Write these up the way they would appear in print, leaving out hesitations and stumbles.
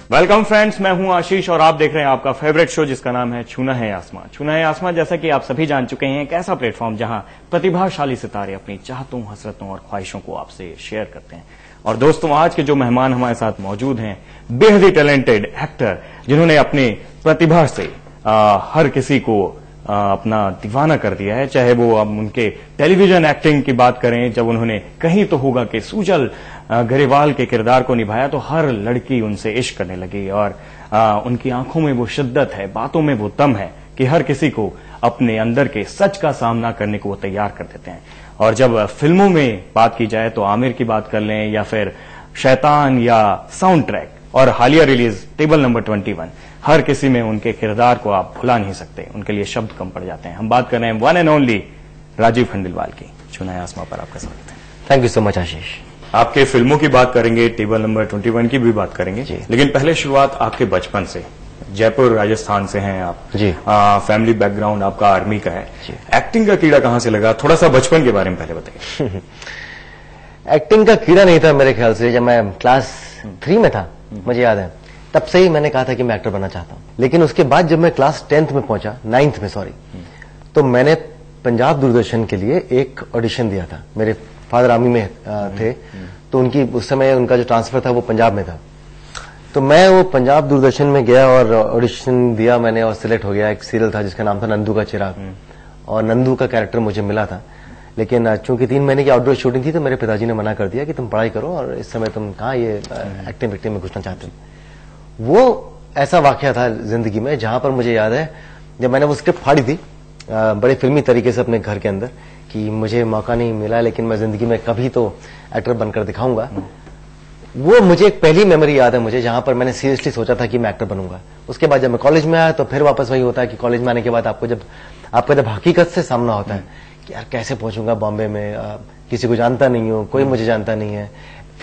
Welcome friends, मैं हूं आशीष और आप देख रहे हैं आपका फेवरेट शो जिसका नाम है छूना है आसमां। छूना है आसमां, जैसा कि आप सभी जान चुके हैं, एक ऐसा प्लेटफॉर्म जहां प्रतिभाशाली सितारे अपनी चाहतों, हसरतों और ख्वाहिशों को आपसे शेयर करते हैं। और दोस्तों, आज के जो मेहमान हमारे साथ मौजूद हैं, बेहद ही टैलेंटेड एक्टर जिन्होंने अपनी प्रतिभा से हर किसी को अपना दीवाना कर दिया है। चाहे वो अब उनके टेलीविजन एक्टिंग की बात करें, जब उन्होंने कहीं तो होगा कि सुजल गरेवाल के किरदार को निभाया तो हर लड़की उनसे इश्क करने लगी। और उनकी आंखों में वो शिद्दत है, बातों में वो दम है कि हर किसी को अपने अंदर के सच का सामना करने को वो तैयार कर देते हैं। और जब फिल्मों में बात की जाए तो आमिर की बात कर लें या फिर शैतान या साउंड ट्रैक और हालिया रिलीज टेबल नंबर 21, हर किसी में उनके किरदार को आप भुला नहीं सकते, उनके लिए शब्द कम पड़ जाते हैं। हम बात कर रहे हैं one and only Rajiv Khandelwal की। छूना है आसमां पर आपका स्वागत है। Thank you so much Ashish. आपके फिल्मों की बात करेंगे, टेबल नंबर 21 की भी बात करेंगे, लेकिन पहले शुरुआत आपके बचपन से। जयपुर राजस्थान से हैं आप जी। फैमिली बैकग्राउंड आपका आर्मी का है। एक्टिंग का कीड़ा कहां से लगा? थोड़ा सा बचपन के बारे में पहले बताइए। एक्टिंग का कीड़ा नहीं था मेरे ख्याल से। जब मैं क्लास 3 में था, मुझे याद है, तब से ही मैंने कहा था कि मैं एक्टर बनना चाहता हूं। लेकिन उसके बाद जब मैं क्लास 10th में पहुंचा, 9th में सॉरी, तो मैंने पंजाब दूरदर्शन के लिए एक ऑडिशन दिया था। मेरे फादर आर्मी में थे, तो उनकी उस समय उनका जो ट्रांसफर था वो पंजाब में था। तो मैं वो पंजाब दूरदर्शन में गया और ऑडिशन दिया मैंने और सिलेक्ट हो गया। एक सीरियल था जिसका नाम था नंदू का चिराग, और नंदू का कैरेक्टर मुझे मिला था। लेकिन चूंकि 3 महीने की आउटडोर शूटिंग थी तो मेरे पिताजी ने मना कर दिया कि तुम पढ़ाई करो और इस समय तुम कहाँ ये एक्टिंग में घुसना चाहते हो। वो ऐसा वाकया था जिंदगी में जहां पर मुझे याद है, जब मैंने वो स्क्रिप्ट फाड़ी थी बड़े फिल्मी तरीके से अपने घर के अंदर कि मुझे मौका नहीं मिला लेकिन मैं जिंदगी में कभी तो एक्टर बनकर दिखाऊंगा। वो मुझे एक पहली मेमोरी याद है मुझे, जहां पर मैंने सीरियसली सोचा था कि मैं एक्टर बनूंगा। उसके बाद जब मैं कॉलेज में आया तो फिर वापस वही होता है कि कॉलेज में आने के बाद आपको जब हकीकत से सामना होता है कि यार कैसे पहुंचूंगा बॉम्बे में, किसी को जानता नहीं हूं, कोई मुझे जानता नहीं है,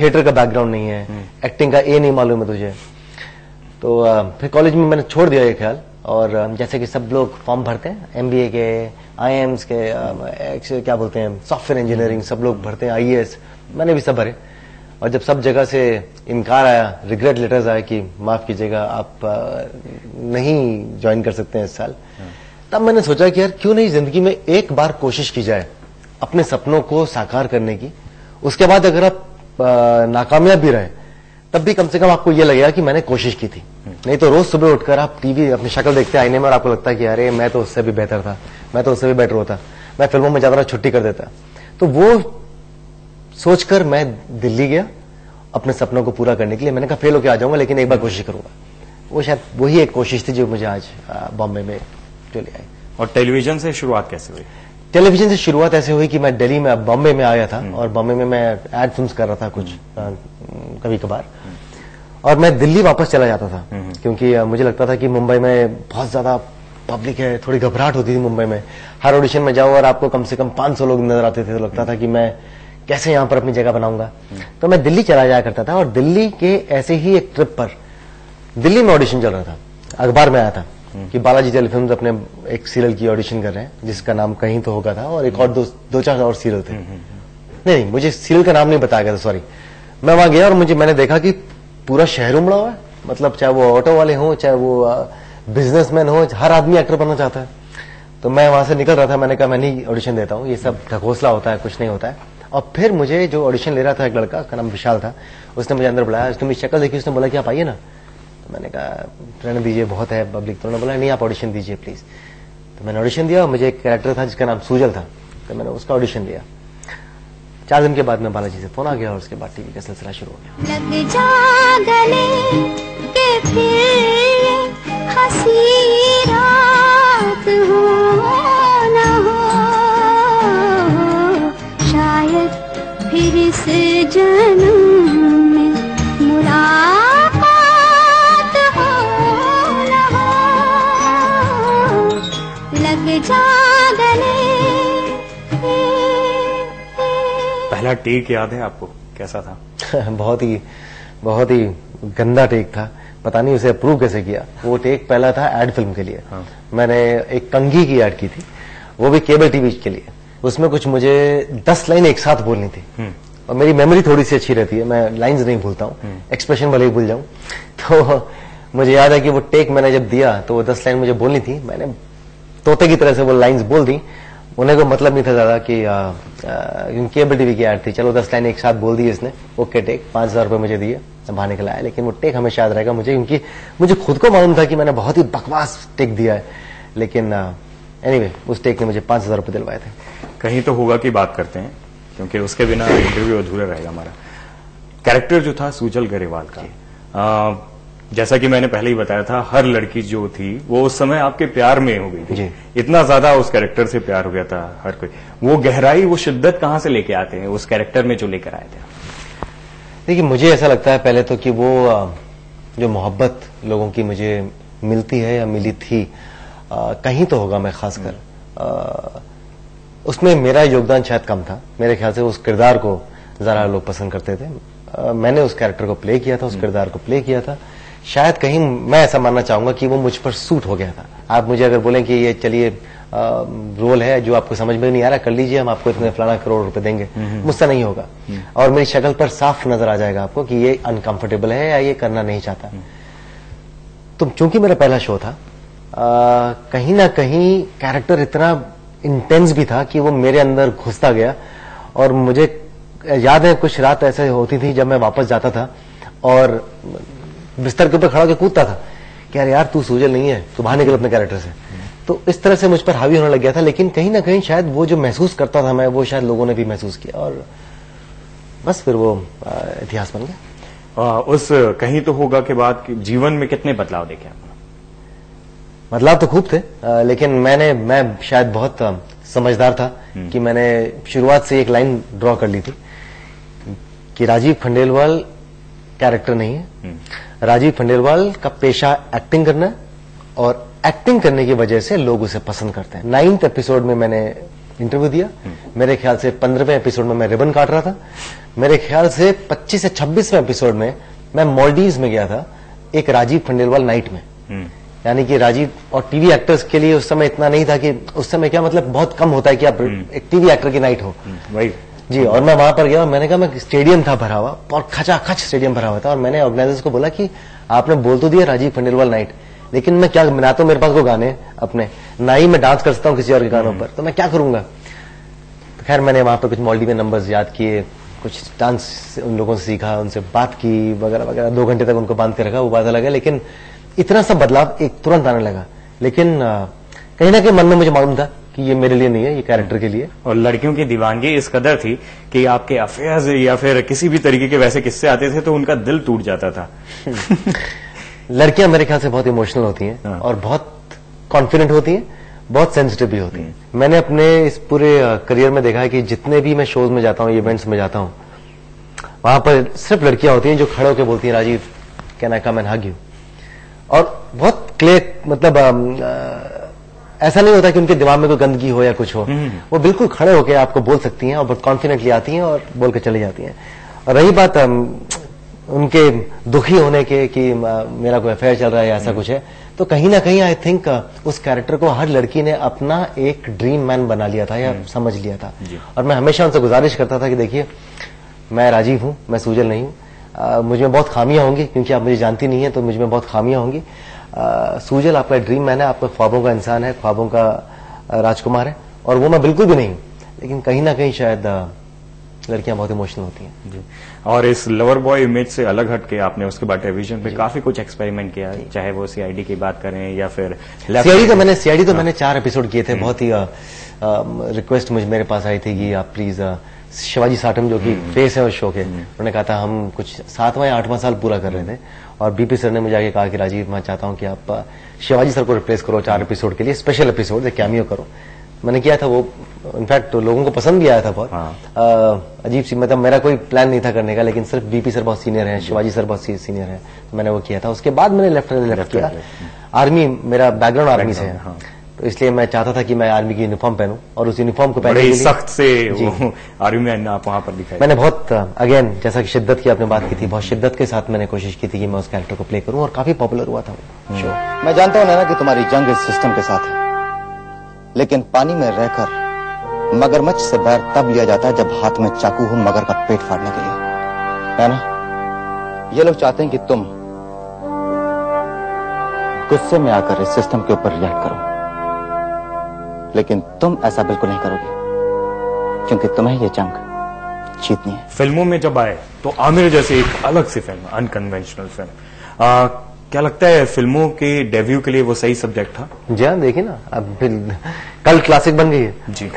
थिएटर का बैकग्राउंड नहीं है, एक्टिंग का ए नहीं मालूम है तुझे। तो फिर कॉलेज में मैंने छोड़ दिया ये ख्याल, और जैसे कि सब लोग फॉर्म भरते हैं MBA के, IIMs के, क्या बोलते हैं, सॉफ्टवेयर इंजीनियरिंग, सब लोग भरते हैं, IAS, मैंने भी सब भरे। और जब सब जगह से इनकार आया, रिग्रेट लेटर्स आए कि माफ कीजिएगा आप नहीं ज्वाइन कर सकते हैं इस साल, तब मैंने सोचा कि यार क्यों नहीं जिंदगी में एक बार कोशिश की जाए अपने सपनों को साकार करने की। उसके बाद अगर आप नाकामयाब भी रहे तब भी कम से कम आपको ये लगेगा कि मैंने कोशिश की थी। नहीं तो रोज सुबह उठकर आप टीवी अपनी शक्ल देखते आईने में और आपको लगता है कि अरे मैं तो उससे भी बेहतर था, मैं तो उससे भी बेटर होता, मैं फिल्मों में ज्यादा छुट्टी कर देता। तो वो सोचकर मैं दिल्ली गया अपने सपनों को पूरा करने के लिए। मैंने कहा फेल होकर आ जाऊंगा लेकिन एक बार कोशिश करूंगा। वो शायद वही एक कोशिश थी जो मुझे आज बॉम्बे में जो ले आई। और टेलीविजन से शुरुआत कैसे हुई? टेलीविजन से शुरुआत ऐसे हुई कि मैं दिल्ली में बॉम्बे में आया था और बॉम्बे में मैं एड फिल्म्स कर रहा था कुछ कभी कभार, और मैं दिल्ली वापस चला जाता था क्योंकि मुझे लगता था कि मुंबई में बहुत ज्यादा पब्लिक है, थोड़ी घबराहट होती थी मुंबई में। हर ऑडिशन में जाओ और आपको कम से कम 500 लोग नजर आते थे, तो लगता था कि मैं कैसे यहां पर अपनी जगह बनाऊंगा। तो मैं दिल्ली चला जाया करता था, और दिल्ली के ऐसे ही एक ट्रिप पर दिल्ली में ऑडिशन चल रहा था, अखबार में आया था कि बालाजी टेलीफिल्म्स अपने एक सीरियल की ऑडिशन कर रहे हैं जिसका नाम कहीं तो होगा था, और एक और दो चार और सीरियल थे। नहीं, मुझे सीरियल का नाम नहीं बताया गया था, सॉरी। मैं वहां गया और मैंने देखा कि पूरा शहर उमड़ा हुआ है, मतलब चाहे वो ऑटो वाले हों, चाहे वो बिजनेसमैन हो, हर आदमी एक्टर बनना चाहता है। तो मैं वहां से निकल रहा था, मैंने कहा मैं नहीं ऑडिशन देता हूँ, ये सब ढकोसला होता है, कुछ नहीं होता है। और फिर मुझे जो ऑडिशन ले रहा था एक लड़का, का नाम विशाल था, उसने मुझे अंदर बुलाया, उसने मेरी शक्ल देखी, उसने बोला कि आप आइए ना। तो मैंने कहा रहने दीजिए, बहुत है पब्लिक। तो उन्होंने बोला नहीं आप ऑडिशन दीजिए प्लीज। तो मैंने ऑडिशन दिया, मुझे एक कैरेक्टर था जिसका नाम सुजल था, तो मैंने उसका ऑडिशन दिया। 4 दिन के बाद में बालाजी से फोन आ गया और उसके बाद टीवी का सिलसिला शुरू हो गया। लग जा गले के फिर हंसी रात हो न हो, शायद फिर इस जन्म में मुलाकात हो न हो, लग जा गले। पहला टेक याद है आपको, कैसा था? बहुत ही गंदा टेक था, पता नहीं उसे अप्रूव कैसे किया। वो टेक पहला था एड फिल्म के लिए। मैंने एक कंघी की एड की थी, वो भी केबल टीवी के लिए। उसमें कुछ मुझे 10 लाइन एक साथ बोलनी थी और मेरी मेमोरी थोड़ी सी अच्छी रहती है, मैं लाइंस नहीं भूलता हूँ, एक्सप्रेशन भले ही भूल जाऊं। तो मुझे याद है कि वो टेक मैंने जब दिया तो वो 10 लाइन मुझे बोलनी थी, मैंने तोते की तरह से वो लाइंस बोल दी। उन्हें कोई मतलब नहीं था ज्यादा कि केबल टीवी की ऐड थी, चलो 10 लाइन एक साथ बोल दी इसने, ओके टेक, 5,000 रुपए मुझे दिए, बाहर निकल आया। लेकिन वो टेक हमेशा याद रहेगा मुझे, क्योंकि मुझे खुद को मालूम था कि मैंने बहुत ही बकवास टेक दिया है, लेकिन एनीवे उस टेक ने मुझे 5,000 रुपए दिलवाए थे। कहीं तो होगा की बात करते हैं, क्योंकि उसके बिना इंटरव्यू अधूरा रहेगा हमारा। कैरेक्टर जो था सुजल गरेवाल का, जैसा कि मैंने पहले ही बताया था, हर लड़की जो थी वो उस समय आपके प्यार में हो गई थी, इतना ज्यादा उस कैरेक्टर से प्यार हो गया था हर कोई। वो गहराई, वो शिद्दत कहां से लेके आते हैं उस कैरेक्टर में जो लेकर आए थे? देखिए, मुझे ऐसा लगता है पहले तो कि वो जो मोहब्बत लोगों की मुझे मिलती है या मिली थी, कहीं तो होगा, मैं खासकर उसमें मेरा योगदान शायद कम था। मेरे ख्याल से उस किरदार को ज्यादा लोग पसंद करते थे। मैंने उस कैरेक्टर को प्ले किया था, उस किरदार को प्ले किया था। शायद कहीं मैं ऐसा मानना चाहूंगा कि वो मुझ पर सूट हो गया था। आप मुझे अगर बोलें कि ये चलिए रोल है जो आपको समझ में नहीं आ रहा, कर लीजिए, हम आपको इतने फलाना करोड़ रुपए देंगे, मुझसे नहीं होगा। और मेरी शक्ल पर साफ नजर आ जाएगा आपको कि ये अनकंफर्टेबल है या ये करना नहीं चाहता। तो चूंकि मेरा पहला शो था, कहीं ना कहीं कैरेक्टर इतना इंटेंस भी था कि वो मेरे अंदर घुसता गया। और मुझे याद है कुछ रात ऐसे होती थी जब मैं वापस जाता था और बिस्तर के ऊपर खड़ा होकर कूदता था कि यार तू सुजल नहीं है, तू बाहर निकल अपने कैरेक्टर से। तो इस तरह से मुझ पर हावी होने लग गया था। लेकिन कहीं ना कहीं शायद वो जो महसूस करता था मैं, वो शायद लोगों ने भी महसूस किया, और बस फिर वो इतिहास बन गया। उस कहीं तो होगा के बाद जीवन में कितने बदलाव देखे आपने? बदलाव तो खूब थे, लेकिन मैं शायद बहुत समझदार था कि मैंने शुरुआत से एक लाइन ड्रॉ कर ली थी कि राजीव खंडेलवाल कैरेक्टर नहीं है, राजीव खंडेलवाल का पेशा एक्टिंग करना है, और एक्टिंग करने की वजह से लोग उसे पसंद करते हैं। 9th एपिसोड में मैंने इंटरव्यू दिया, मेरे ख्याल से 15वें एपिसोड में मैं रिबन काट रहा था, मेरे ख्याल से 25 से 26वें एपिसोड में मैं मॉलडीव्स में गया था एक राजीव खंडेलवाल नाइट में। यानी कि राजीव और टीवी एक्टर्स के लिए उस समय इतना नहीं था कि उस समय क्या मतलब बहुत कम होता है कि आप एक टीवी एक्टर की नाइट हो भाई जी। और मैं वहां पर गया और मैंने कहा, मैं स्टेडियम था भरा हुआ और खचाखच स्टेडियम भरा हुआ था, और मैंने ऑर्गेनाइजर्स को बोला कि आपने बोल तो दिया राजीव खंडेलवाल नाइट, लेकिन मैं क्या, ना तो मेरे पास वो गाने अपने, ना ही मैं डांस कर सकता हूँ किसी और के गानों पर, तो मैं क्या करूंगा। तो खैर मैंने वहां पर कुछ मॉलडीव नंबर्स याद किए, कुछ डांस उन लोगों से सीखा, उनसे बात की वगैरह वगैरह, 2 घंटे तक उनको बांध के रखा, वो बात अलग है। लेकिन इतना सा बदलाव एक तुरंत आने लगा, लेकिन कहीं ना कहीं मन में मुझे मालूम था कि ये मेरे लिए नहीं है, ये कैरेक्टर के लिए। और लड़कियों की दीवानगी इस कदर थी कि आपके अफेयर्स या फिर किसी भी तरीके के वैसे किस्से आते थे तो उनका दिल टूट जाता था। लड़कियां मेरे ख्याल से बहुत इमोशनल होती हैं और बहुत कॉन्फिडेंट होती हैं, बहुत सेंसिटिव भी होती हैं। मैंने अपने इस पूरे करियर में देखा है कि जितने भी मैं शोज में जाता हूँ, इवेंट्स में जाता हूँ, वहां पर सिर्फ लड़कियां होती हैं जो खड़े होकर बोलती हैं, Rajiv can I come and hug you. और बहुत क्लियर, मतलब ऐसा नहीं होता कि उनके दिमाग में कोई गंदगी हो या कुछ हो, वो बिल्कुल खड़े होकर आपको बोल सकती हैं और बहुत कॉन्फिडेंटली आती हैं और बोल के चली जाती हैं। और रही बात उनके दुखी होने के कि मेरा कोई अफेयर चल रहा है या ऐसा कुछ है, तो कहीं ना कहीं आई थिंक उस कैरेक्टर को हर लड़की ने अपना एक ड्रीम मैन बना लिया था या समझ लिया था। और मैं हमेशा उनसे गुजारिश करता था कि देखिए, मैं राजीव हूं, मैं सुजल नहीं हूं, मुझ में बहुत खामियां होंगी क्योंकि आप मुझे जानती नहीं है, तो मुझ में बहुत खामियां होंगी। सुजल आपका ड्रीम मैन है, आपका ख्वाबों का इंसान है, ख्वाबों का राजकुमार है, और वो मैं बिल्कुल भी नहीं हूं। लेकिन कहीं ना कहीं शायद लड़कियां बहुत इमोशनल होती हैं जी। और इस लवर बॉय इमेज से अलग हटके आपने उसके बाद टेलीविजन पे काफी कुछ एक्सपेरिमेंट किया, चाहे वो सीआईडी की बात करें या फिर सीआईडी तो मैंने 4 एपिसोड किए थे। बहुत ही रिक्वेस्ट मेरे पास आई थी कि आप प्लीज, शिवाजी साटम जो कि फेस है उस शो के, उन्होंने कहा था, हम कुछ 7वां या 8वां साल पूरा कर रहे थे, और बीपी सर ने मुझे आगे कहा कि राजीव, मैं चाहता हूं कि आप शिवाजी सर को रिप्लेस करो 4 एपिसोड के लिए, स्पेशल एपिसोड, एक कैमियो करो। मैंने किया था, वो इनफैक्ट लोगों को पसंद भी आया था बहुत। अजीब सी, मतलब मेरा कोई प्लान नहीं था करने का, लेकिन सिर्फ बीपी सर बहुत सीनियर है, शिवाजी सर बहुत सीनियर है, तो मैंने वो किया था। उसके बाद मैंने लेफ्ट किया। आर्मी, मेरा बैकग्राउंड आर्मी से है, तो इसलिए मैं चाहता था कि मैं आर्मी की यूनिफॉर्म पहनूं, और उस यूनिफॉर्म को पहनने सख्त से आर्मी में आप वहां पर दिखाई। मैंने बहुत अगेन, जैसा कि शिद्दत की आपने बात की थी, बहुत शिद्दत के साथ मैंने कोशिश की थी कि मैं उस कैरेक्टर को प्ले करूं, और काफी पॉपुलर हुआ था वो शो। मैं जानता हूं नैना कि तुम्हारी जंग इस सिस्टम के साथ है, लेकिन पानी में रहकर मगरमच्छ से बैर तब लिया जाता है जब हाथ में चाकू हो मगर का पेट फाड़ने के लिए, है ना? ये लोग चाहते हैं कि तुम गुस्से में आकर इस सिस्टम के ऊपर रिएक्ट करो, लेकिन तुम ऐसा बिल्कुल नहीं करोगे क्योंकि तुम्हें ये जंग जीतनी है। फिल्मों में जब आए तो आमिर जैसे एक अलग सी फिल्म, अनकन्वेंशनल फिल्म, क्या लगता है फिल्मों के डेब्यू के लिए वो सही सब्जेक्ट था? जी हाँ, देखिए ना, अब कल क्लासिक बन गई है जी।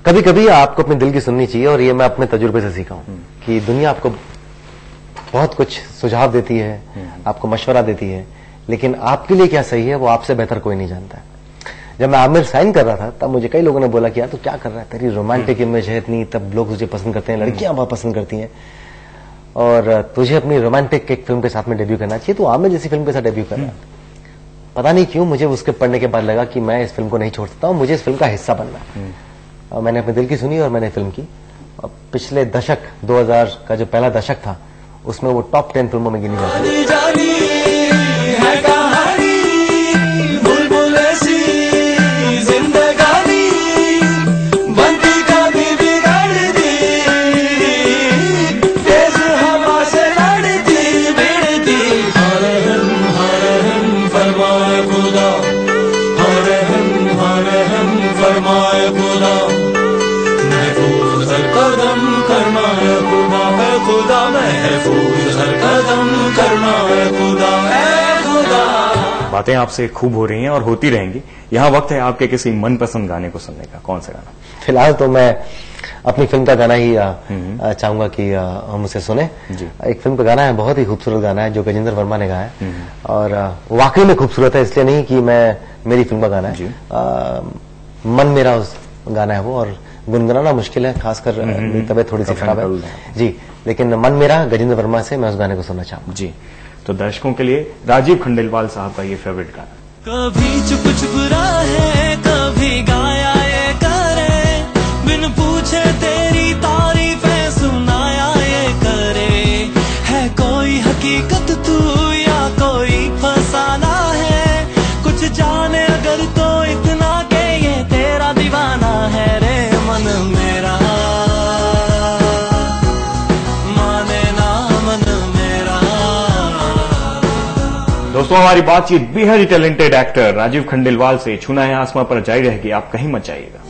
कभी कभी आपको अपने दिल की सुननी चाहिए, और ये मैं अपने तजुर्बे से सीखा हूं कि दुनिया आपको बहुत कुछ सुझाव देती है, आपको मशवरा देती है, लेकिन आपके लिए क्या सही है वो आपसे बेहतर कोई नहीं जानता है। जब मैं आमिर साइन कर रहा था तब मुझे कई लोगों ने बोला कि यार तू क्या कर रहा है, तेरी रोमांटिक इमेज है इतनी, तब लोग तुझे पसंद करते हैं, लड़कियां बहुत पसंद करती हैं, और तुझे अपनी रोमांटिक एक फिल्म के साथ में डेब्यू करना चाहिए, तो आमिर जैसी फिल्म के साथ डेब्यू कर रहा है। पता नहीं क्यों मुझे उसके पढ़ने के बाद लगा कि मैं इस फिल्म को नहीं छोड़ सकता हूं, मुझे इस फिल्म का हिस्सा बनना है। और मैंने अपने दिल की सुनी और मैंने फिल्म की। और पिछले दशक 2000 का जो पहला दशक था उसमें वो टॉप 10 फिल्मों में गिनी जाती है। बातें आपसे खूब हो रही हैं और होती रहेंगी। यहाँ वक्त है आपके किसी मनपसंद गाने को सुनने का। कौन सा गाना? फिलहाल तो मैं अपनी फिल्म का गाना ही चाहूंगा कि हम उसे सुने। एक फिल्म का गाना है, बहुत ही खूबसूरत गाना है जो गजेंद्र वर्मा ने गाया है, और वाकई में खूबसूरत है, इसलिए नहीं कि मैं मेरी फिल्म का गाना है। मन मेरा उस गाना है वो, और गुनगुनाना मुश्किल है, खासकर मेरी तबीयत थोड़ी सी खराब है जी, लेकिन मन मेरा गजेंद्र वर्मा से मैं उस गाने को सुनना चाहूंगा जी। तो दर्शकों के लिए राजीव खंडेलवाल साहब का ये फेवरेट गाना। कभी चुप चुप रहे, कभी गाया ये करे, बिन पूछे तेरी तारीफें सुनाया ये करे, है कोई हकीकत तू या कोई फसाना है, कुछ जाने अगर तो इतना के ये तेरा दीवाना है रे मन मेरा, माने ना मन मेरा। दोस्तों, हमारी बातचीत बेहद ही टैलेंटेड एक्टर राजीव खंडेलवाल से छूना है आसमां पर जारी रहेगी। आप कहीं मत जाइएगा।